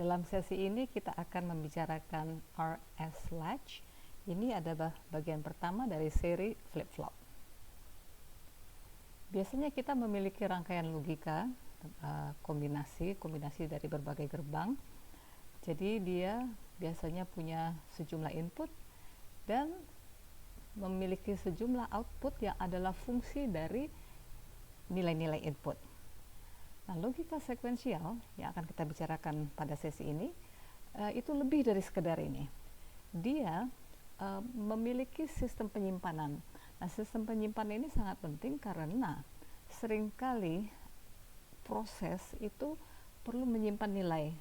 Dalam sesi ini kita akan membicarakan RS Latch. Ini adalah bagian pertama dari seri flip-flop. Biasanya kita memiliki rangkaian logika, kombinasi dari berbagai gerbang. Jadi dia biasanya punya sejumlah input dan memiliki sejumlah output yang adalah fungsi dari nilai-nilai input. Nah, logika sekuensial yang akan kita bicarakan pada sesi ini itu lebih dari sekedar ini. Dia memiliki sistem penyimpanan. Nah, sistem penyimpanan ini sangat penting karena seringkali proses itu perlu menyimpan nilai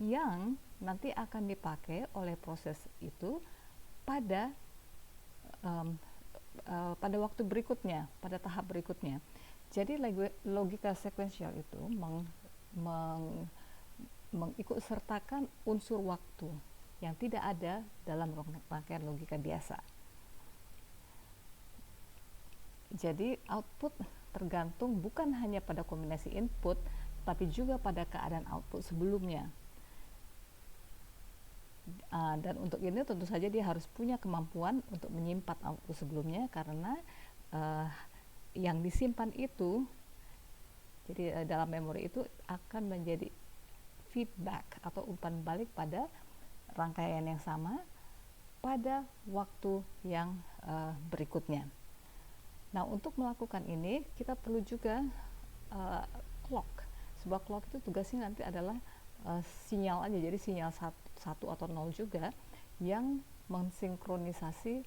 yang nanti akan dipakai oleh proses itu pada waktu berikutnya, pada tahap berikutnya. Jadi logika sekuensial itu mengikutsertakan unsur waktu yang tidak ada dalam rangkaian logika biasa. Jadi output tergantung bukan hanya pada kombinasi input, tapi juga pada keadaan output sebelumnya. Dan untuk ini tentu saja dia harus punya kemampuan untuk menyimpan output sebelumnya, karena yang disimpan itu, jadi dalam memori itu akan menjadi feedback atau umpan balik pada rangkaian yang sama pada waktu yang berikutnya. Nah, untuk melakukan ini kita perlu juga clock. Sebuah clock itu tugasnya nanti adalah sinyal aja, jadi sinyal 1 atau 0 juga yang mensinkronisasi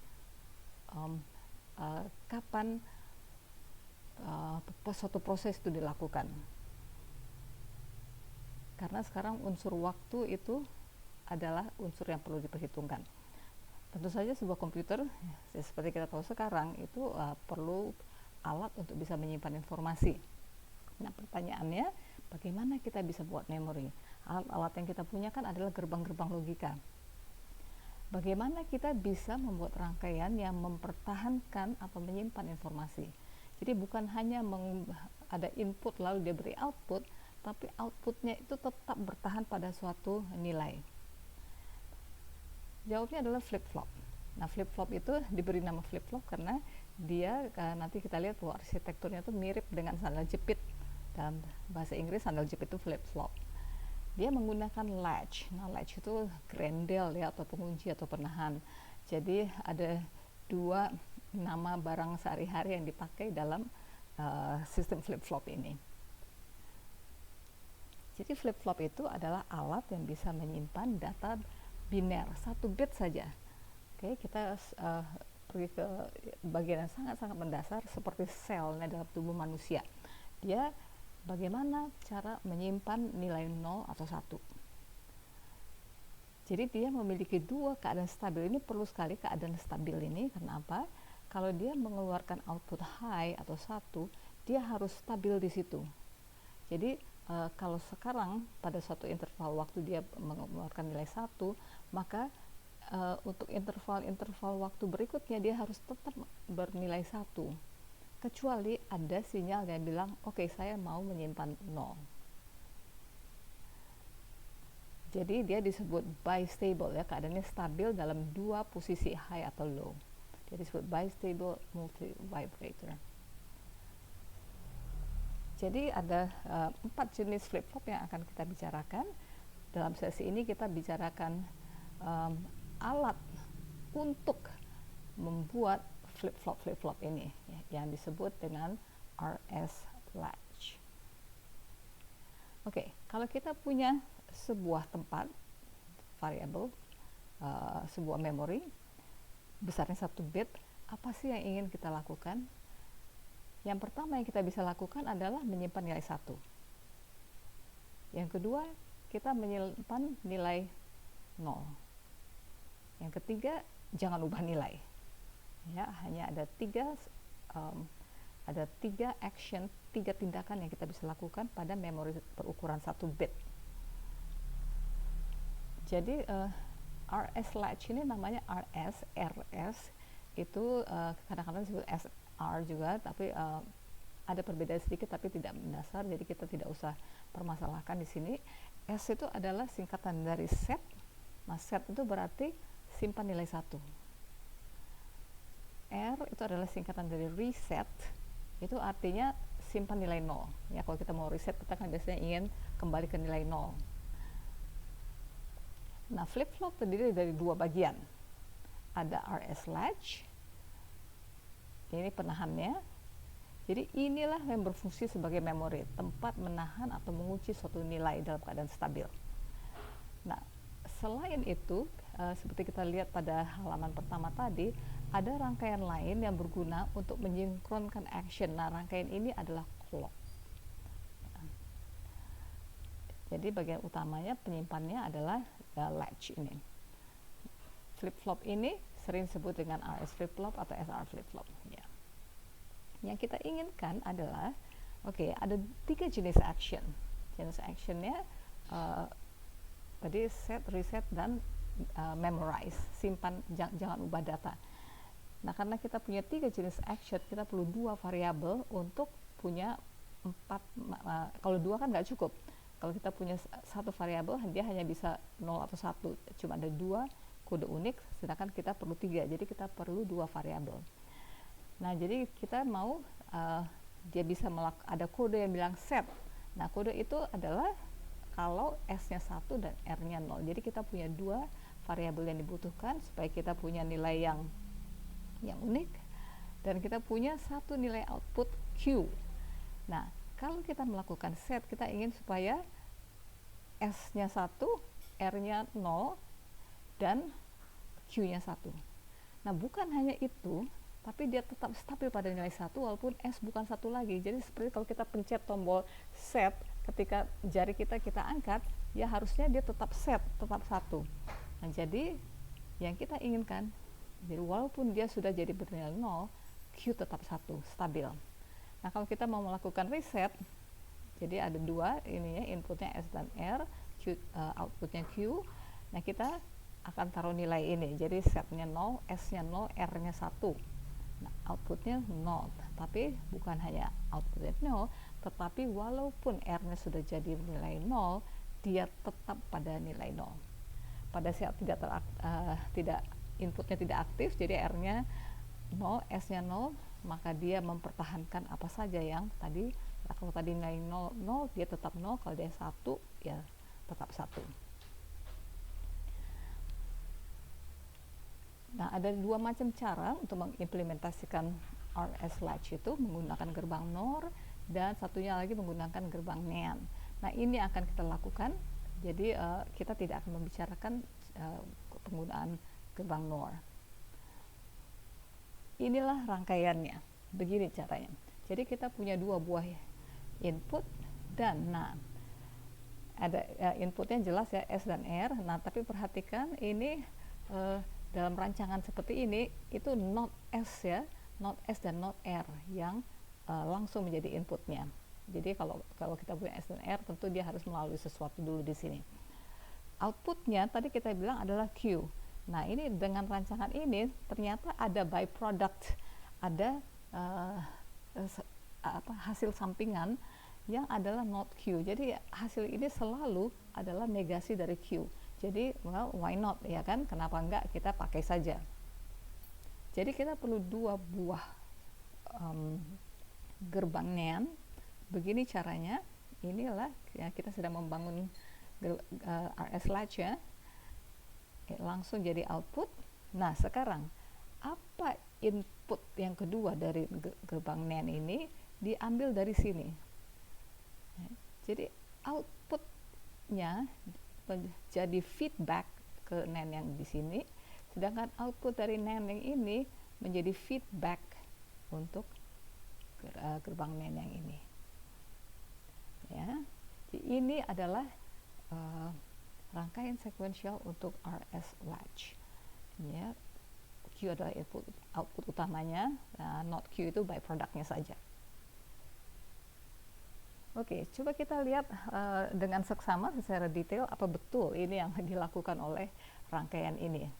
kapan suatu proses itu dilakukan. Karena sekarang unsur waktu itu adalah unsur yang perlu diperhitungkan. Tentu saja sebuah komputer seperti kita tahu sekarang itu perlu alat untuk bisa menyimpan informasi. Nah, pertanyaannya, bagaimana kita bisa buat memori? Alat-alat yang kita punya kan adalah gerbang-gerbang logika. Bagaimana kita bisa membuat rangkaian yang mempertahankan atau menyimpan informasi? Jadi bukan hanya ada input lalu dia beri output, tapi outputnya itu tetap bertahan pada suatu nilai. Jawabnya adalah flip-flop. Nah, flip-flop itu diberi nama flip-flop karena dia nanti kita lihat bahwa arsitekturnya itu mirip dengan sandal jepit. Dalam bahasa Inggris sandal jepit itu flip-flop. Dia menggunakan latch. Nah, latch itu grendel ya, atau pengunci atau penahan. Jadi ada dua nama barang sehari-hari yang dipakai dalam sistem flip-flop ini. Jadi flip-flop itu adalah alat yang bisa menyimpan data biner, 1 bit saja. Oke, kita pergi ke bagian yang sangat-sangat mendasar seperti selnya dalam tubuh manusia. Dia bagaimana cara menyimpan nilai 0 atau 1. Jadi dia memiliki dua keadaan stabil. Ini perlu sekali keadaan stabil ini, karena apa? Kalau dia mengeluarkan output high atau 1, dia harus stabil di situ. Jadi kalau sekarang pada suatu interval waktu dia mengeluarkan nilai 1, maka untuk interval waktu berikutnya dia harus tetap bernilai 1. Kecuali ada sinyal yang bilang, oke, saya mau menyimpan 0. Jadi dia disebut bistable ya, keadaannya stabil dalam dua posisi high atau low. Dia disebut bistable multi-vibrator. Jadi ada 4 jenis flip-flop yang akan kita bicarakan. Dalam sesi ini kita bicarakan alat untuk membuat flip-flop ini ya, yang disebut dengan RS Latch. Oke, kalau kita punya sebuah tempat variabel, sebuah memori besarnya 1 bit, apa sih yang ingin kita lakukan? Yang pertama yang kita bisa lakukan adalah menyimpan nilai 1. Yang kedua, kita menyimpan nilai 0. Yang ketiga, jangan ubah nilai. Ya, hanya ada 3 action, 3 tindakan yang kita bisa lakukan pada memori berukuran 1 bit. Jadi RS Latch ini namanya RS itu kadang-kadang disebut SR juga, tapi ada perbedaan sedikit tapi tidak mendasar, jadi kita tidak usah permasalahkan di sini. S itu adalah singkatan dari set. Nah, set itu berarti simpan nilai 1. R itu adalah singkatan dari reset. Itu artinya simpan nilai 0. Ya, kalau kita mau reset, kita kan biasanya ingin kembali ke nilai 0. Nah, flip-flop terdiri dari 2 bagian. Ada RS latch. Ini penahannya. Jadi inilah yang berfungsi sebagai memori, tempat menahan atau mengunci suatu nilai dalam keadaan stabil. Nah, selain itu, seperti kita lihat pada halaman pertama tadi, ada rangkaian lain yang berguna untuk mensinkronkan action. Nah, rangkaian ini adalah clock. Jadi bagian utamanya penyimpannya adalah latch ini. Flip-flop ini sering disebut dengan RS flip-flop atau SR flip-flop. Ya. Yang kita inginkan adalah, ada 3 jenis action. Jenis actionnya tadi set, reset, dan memorize. Simpan, jangan ubah data. Nah, karena kita punya 3 jenis action, kita perlu 2 variabel untuk punya 4. Kalau 2 kan nggak cukup. Kalau kita punya 1 variabel, dia hanya bisa 0 atau 1. Cuma ada 2 kode unik, sedangkan kita perlu 3. Jadi kita perlu 2 variabel. Nah, jadi kita mau dia bisa ada kode yang bilang set. Nah, kode itu adalah kalau S-nya 1 dan R-nya 0. Jadi kita punya 2 variabel yang dibutuhkan supaya kita punya nilai yang unik, dan kita punya satu nilai output Q. Nah, kalau kita melakukan set, kita ingin supaya S-nya 1, R-nya 0, dan Q-nya 1. Nah, bukan hanya itu, tapi dia tetap stabil pada nilai 1 walaupun S bukan 1 lagi. Jadi seperti kalau kita pencet tombol set, ketika jari kita angkat, ya harusnya dia tetap set, tetap 1. Nah, jadi yang kita inginkan, jadi walaupun dia sudah jadi bernilai 0, Q tetap 1, stabil. Nah, kalau kita mau melakukan reset, jadi ada 2 ininya, inputnya S dan R, outputnya Q. Nah, kita akan taruh nilai ini. Jadi setnya 0, S-nya 0, R-nya 1. Nah, outputnya 0. Tapi bukan hanya outputnya 0, tetapi walaupun R-nya sudah jadi nilai 0, dia tetap pada nilai 0. Pada saat inputnya tidak aktif, jadi R-nya 0, S-nya 0, maka dia mempertahankan apa saja yang tadi. Nah, kalau tadi nilai 0, dia tetap 0, kalau dia 1, ya tetap 1. Nah, ada 2 macam cara untuk mengimplementasikan RS latch itu, menggunakan gerbang NOR, dan satunya lagi menggunakan gerbang NAND. Nah, ini akan kita lakukan. Jadi kita tidak akan membicarakan penggunaan gerbang NOR. Inilah rangkaiannya. Begini caranya. Jadi kita punya 2 buah input dan ada inputnya jelas ya, S dan R. Nah, tapi perhatikan ini dalam rancangan seperti ini itu not S ya, not S dan not R yang langsung menjadi inputnya. Jadi kalau kita punya S dan R, tentu dia harus melalui sesuatu dulu di sini. Outputnya tadi kita bilang adalah Q. Nah, ini dengan rancangan ini ternyata ada byproduct, ada hasil sampingan yang adalah not Q. Jadi hasil ini selalu adalah negasi dari Q. Jadi why not, ya kan? Kenapa enggak kita pakai saja. Jadi kita perlu 2 buah gerbang NAND. Begini caranya. Inilah ya, kita sedang membangun RS latch ya. Langsung jadi output. Nah, sekarang apa input yang kedua dari gerbang NAND ini? Diambil dari sini. Jadi outputnya jadi feedback ke NAND yang di sini, sedangkan output dari NAND yang ini menjadi feedback untuk gerbang NAND yang ini. Ya, jadi ini adalah rangkaian sekuensial untuk RS latch. Ya, Q adalah output utamanya, not Q itu byproductnya saja. Oke, coba kita lihat dengan seksama secara detail apa betul ini yang dilakukan oleh rangkaian ini.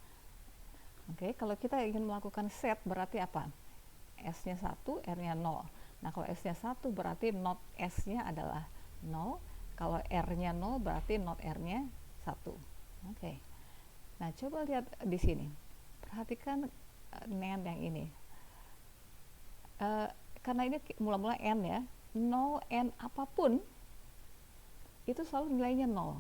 Oke, kalau kita ingin melakukan set berarti apa? S-nya 1, R-nya 0. Nah, kalau S-nya 1 berarti not S-nya adalah 0, Kalau R-nya 0 berarti not R-nya 1. Oke. Nah, coba lihat di sini. Perhatikan NaND yang ini. Karena ini mula-mula N ya, 0 N apapun itu selalu nilainya 0.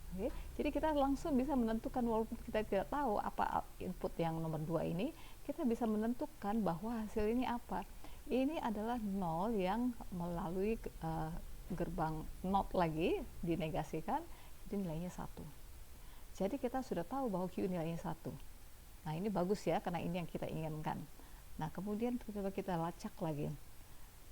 Oke, jadi kita langsung bisa menentukan, walaupun kita tidak tahu apa input yang nomor 2 ini, kita bisa menentukan bahwa hasil ini apa. Ini adalah 0 yang melalui gerbang NOT lagi dinegasikan, jadi nilainya 1. Jadi kita sudah tahu bahwa Q nilainya 1. Nah, ini bagus ya, karena ini yang kita inginkan. Nah, kemudian coba kita lacak lagi.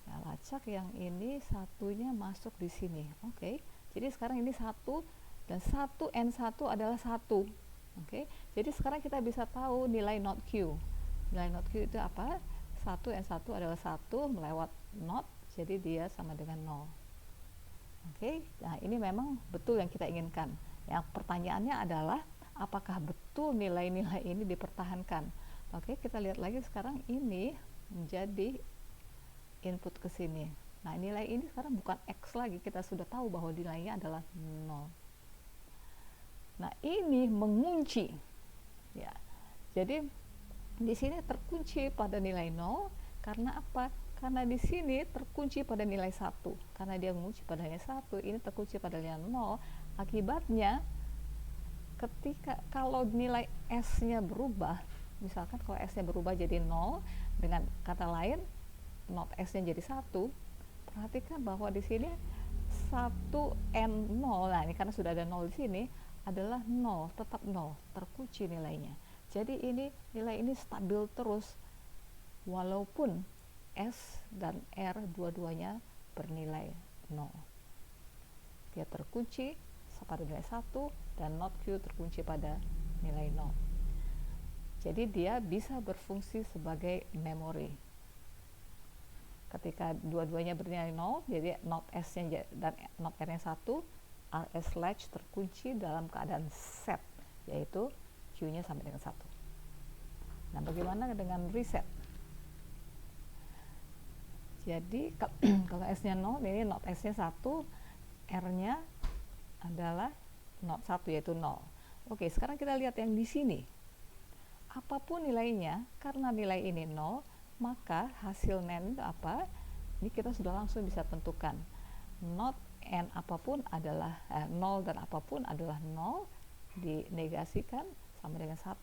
Nah, lacak yang ini satunya masuk di sini. Oke, jadi sekarang ini 1 dan 1 N1 adalah 1. Oke, jadi sekarang kita bisa tahu nilai not Q. Nilai not Q itu apa? 1 N1 adalah 1 melewat not, jadi dia sama dengan 0. Oke, nah ini memang betul yang kita inginkan. Yang pertanyaannya adalah apakah betul nilai-nilai ini dipertahankan. Oke, kita lihat lagi sekarang ini menjadi input ke sini. Nah, nilai ini sekarang bukan X lagi, kita sudah tahu bahwa nilainya adalah 0. Nah, ini mengunci. Ya. Jadi di sini terkunci pada nilai 0 karena apa? Karena di sini terkunci pada nilai 1. Karena dia mengunci pada nilai 1, ini terkunci pada nilai 0. Akibatnya ketika kalau nilai S-nya berubah, misalkan kalau S-nya berubah jadi 0, dengan kata lain not S-nya jadi 1, perhatikan bahwa di sini 1N0, nah ini karena sudah ada 0 di sini, adalah 0, tetap 0, terkunci nilainya. Jadi ini nilai ini stabil terus walaupun S dan R dua-duanya bernilai 0. Dia terkunci pada nilai 1 dan not Q terkunci pada nilai 0. Jadi dia bisa berfungsi sebagai memori. Ketika dua-duanya bernilai 0, jadi not S-nya dan not R-nya 1, RS latch terkunci dalam keadaan set, yaitu Q-nya sampai dengan 1. Nah, bagaimana dengan reset? Jadi kalau S-nya 0, ini not S-nya 1, R-nya adalah not 1, yaitu 0. Oke, sekarang kita lihat yang di sini. Apapun nilainya, karena nilai ini 0, maka hasil NaND itu apa? Ini kita sudah langsung bisa tentukan. Not N apapun adalah 0 dan apapun adalah 0, dinegasikan sama dengan 1.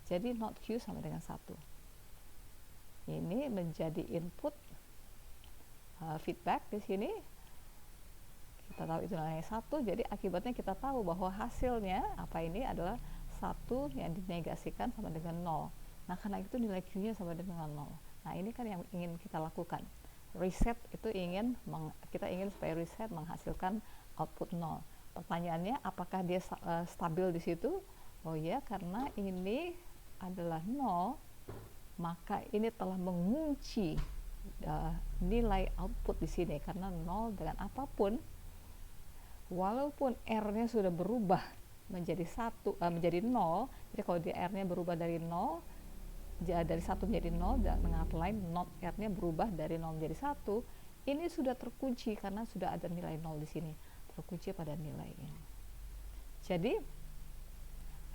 Jadi not Q sama dengan 1. Ini menjadi input feedback di sini. Kita tahu itu nilainya 1, jadi akibatnya kita tahu bahwa hasilnya apa ini adalah 1 yang dinegasikan sama dengan 0. Nah, karena itu nilai Q-nya sama dengan 0. Nah, ini kan yang ingin kita lakukan. Reset itu kita ingin supaya reset menghasilkan output 0. Pertanyaannya, apakah dia stabil di situ? Oh ya, karena ini adalah 0, maka ini telah mengunci nilai output di sini, karena 0 dengan apapun, walaupun R-nya sudah berubah menjadi 0, jadi kalau di R-nya berubah dari 0, dari 1 menjadi 0, dengan kata lain not R-nya berubah dari 0 menjadi 1, ini sudah terkunci karena sudah ada nilai 0 di sini, terkunci pada nilai ini. Jadi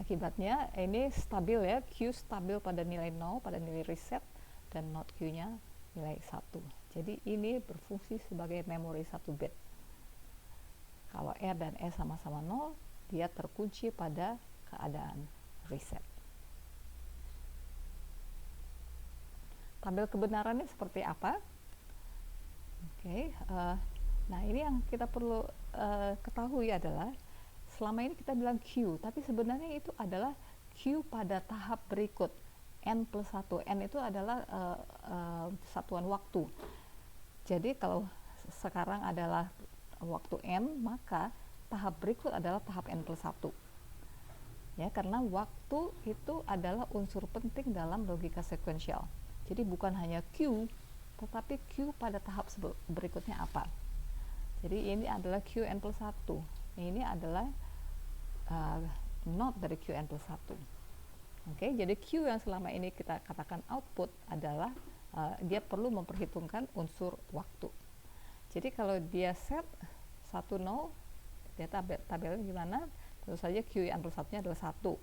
akibatnya ini stabil ya, Q stabil pada nilai 0, pada nilai reset, dan not Q-nya nilai 1. Jadi ini berfungsi sebagai memori 1 bit. Kalau R dan S sama-sama 0, dia terkunci pada keadaan reset. Tabel kebenarannya seperti apa? Oke, nah ini yang kita perlu ketahui adalah selama ini kita bilang Q, tapi sebenarnya itu adalah Q pada tahap berikut, N plus 1. N itu adalah satuan waktu. Jadi kalau sekarang adalah waktu N, maka tahap berikut adalah tahap N plus 1. Ya, karena waktu itu adalah unsur penting dalam logika sekuensial. Jadi bukan hanya Q, tetapi Q pada tahap berikutnya apa. Jadi ini adalah Qn plus 1. Ini adalah not dari Qn plus 1. Oke, jadi Q yang selama ini kita katakan output adalah dia perlu memperhitungkan unsur waktu. Jadi kalau dia set 1 0, dia tabelnya gimana? Tentu saja QN plus 1 nya adalah 1.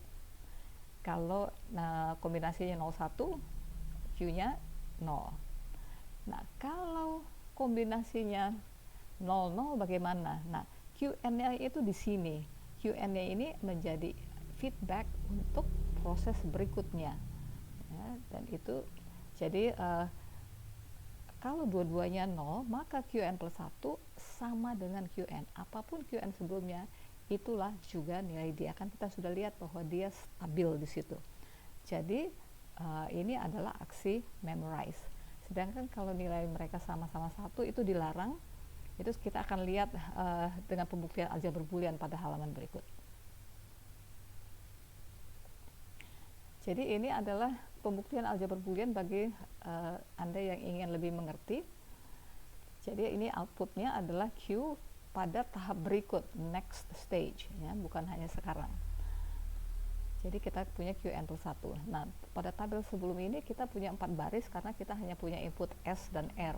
Kalau kombinasinya 01, Q-nya 0. Nah, kalau kombinasinya 00 bagaimana? Nah, QN-nya itu di sini. QN-nya ini menjadi feedback untuk proses berikutnya. Ya, dan itu jadi kalau dua-duanya 0, maka QN plus 1 sama dengan QN. Apapun QN sebelumnya, itulah juga nilai dia. Kan kita sudah lihat bahwa dia stabil di situ. Jadi ini adalah aksi memorize. Sedangkan kalau nilai mereka sama-sama 1 itu dilarang. Itu kita akan lihat dengan pembuktian aljabar Boolean pada halaman berikut. Jadi ini adalah pembuktian aljabar Boolean bagi Anda yang ingin lebih mengerti. Jadi ini outputnya adalah Q pada tahap berikut, next stage, ya, bukan hanya sekarang. Jadi kita punya QN plus 1. Nah, pada tabel sebelum ini kita punya 4 baris karena kita hanya punya input S dan R.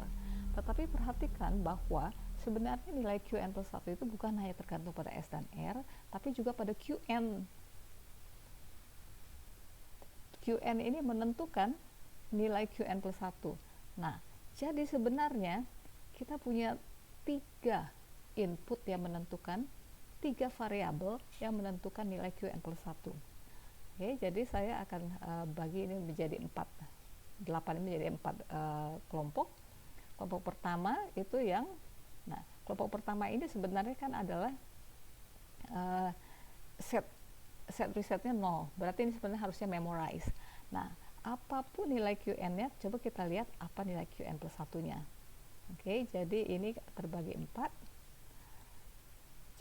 Tetapi perhatikan bahwa sebenarnya nilai QN plus 1 itu bukan hanya tergantung pada S dan R, tapi juga pada QN. QN ini menentukan nilai QN plus 1. Nah, jadi sebenarnya kita punya 3 input yang menentukan, 3 variabel yang menentukan nilai QN plus 1. Oke, jadi saya akan bagi ini menjadi 4. 8 ini menjadi 4 kelompok. Kelompok pertama itu yang, nah, kelompok pertama ini sebenarnya kan adalah set resetnya 0, berarti ini sebenarnya harusnya memorize. Nah, apapun nilai QN-nya, coba kita lihat apa nilai QN plus 1-nya. Oke, jadi ini terbagi 4.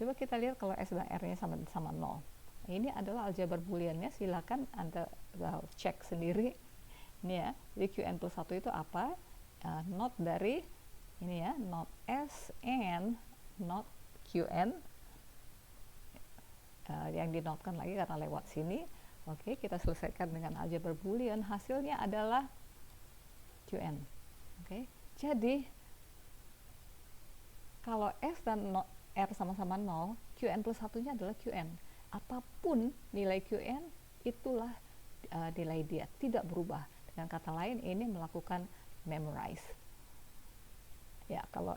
Coba kita lihat kalau S dan R-nya sama 0. Ini adalah aljabar Boolean-nya, silakan Anda cek sendiri. Ini ya, jadi QN plus 1 itu apa? Not dari ini ya, not S and not QN. Yang dinotkan lagi karena lewat sini. Oke, kita selesaikan dengan aljabar Boolean. Hasilnya adalah QN. Oke, jadi kalau S dan R sama-sama 0, QN plus 1-nya adalah QN. Apapun nilai QN, itulah nilai dia, tidak berubah. Dengan kata lain, ini melakukan memorize. Ya, kalau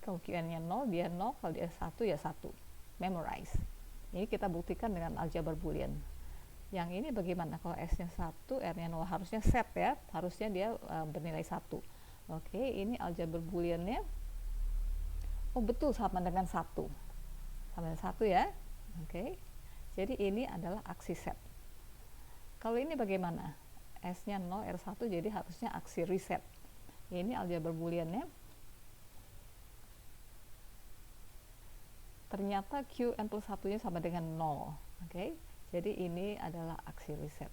QN-nya 0, dia 0, kalau dia 1, ya 1. Memorize. Ini kita buktikan dengan aljabar Boolean. Yang ini bagaimana? Kalau S-nya 1, R-nya 0, harusnya set ya, harusnya dia bernilai 1. Oke, ini aljabar Boolean-nya. Oh, betul, sama dengan 1. Sama dengan 1 ya. Oke, jadi ini adalah aksi set. Kalau ini bagaimana? S-nya 0, R1, jadi harusnya aksi reset. Ini aljabar Boolean-nya. Ternyata QN plus 1-nya sama dengan 0. Oke, jadi ini adalah aksi reset.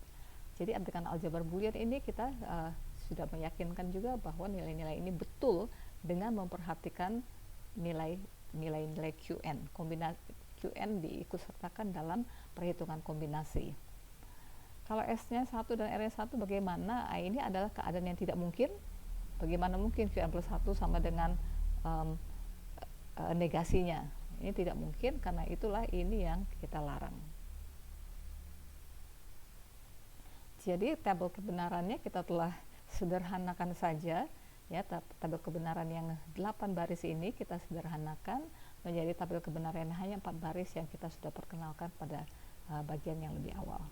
Jadi dengan aljabar Boolean ini kita sudah meyakinkan juga bahwa nilai-nilai ini betul dengan memperhatikan nilai-nilai QN. QN diikutsertakan dalam perhitungan kombinasi. Kalau S-nya 1 dan R-nya 1 bagaimana? Ini adalah keadaan yang tidak mungkin. Bagaimana mungkin QN plus 1 sama dengan negasinya? Ini tidak mungkin, karena itulah ini yang kita larang. Jadi tabel kebenarannya kita telah sederhanakan saja. Ya, tabel kebenaran yang 8 baris ini kita sederhanakan menjadi tabel kebenaran yang hanya 4 baris yang kita sudah perkenalkan pada bagian yang lebih awal.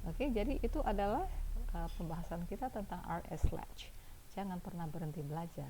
Oke, jadi itu adalah pembahasan kita tentang RS Latch. Jangan pernah berhenti belajar.